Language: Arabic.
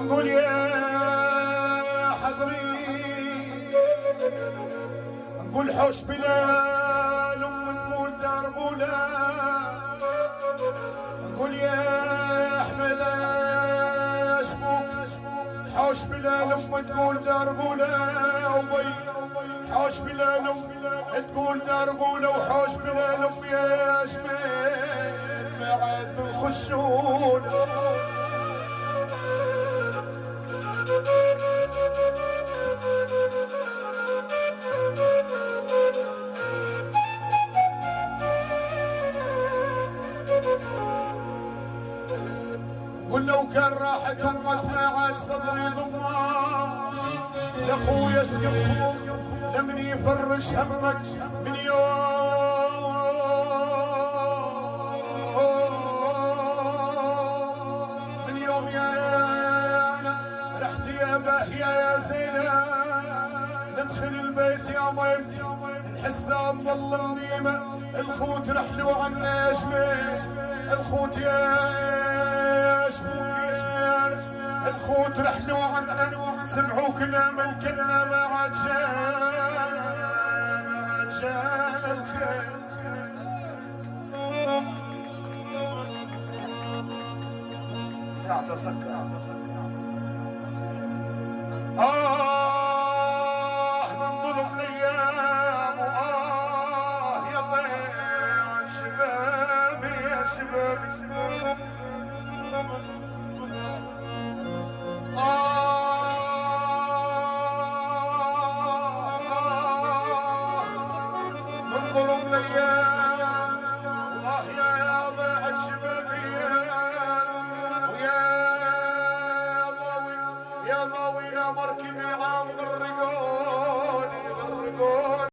نقول يا حضري، نقول حوش بلال وتقول دربولا، نقول يا احمد اشبوك حوش بلال وتقول دربولا، وبي حوش بلال تقول دربولا، وحوش بلال ويا شمال بعد بنخشون. قل لو كان راحت امك ما عاد صدري ضمان، لاخويا اسقط لمن يفرش همك من يوم من يوم يا انا رحت يا باهية يا زينة، ندخل البيت يا ضيف نحسها تظل مديمة، الخوت رحلوا عنا شميش، الخوت يا شميش، الخوت رحلوا عنا، سمعوا كلام الكلمة ما عاد جانا الخير. من ظلم الايام يا ضيع شبابي يا شبابي، من ظلم الايام يا ضيع شبابي، يا ضوي يا مركبي عام الرجال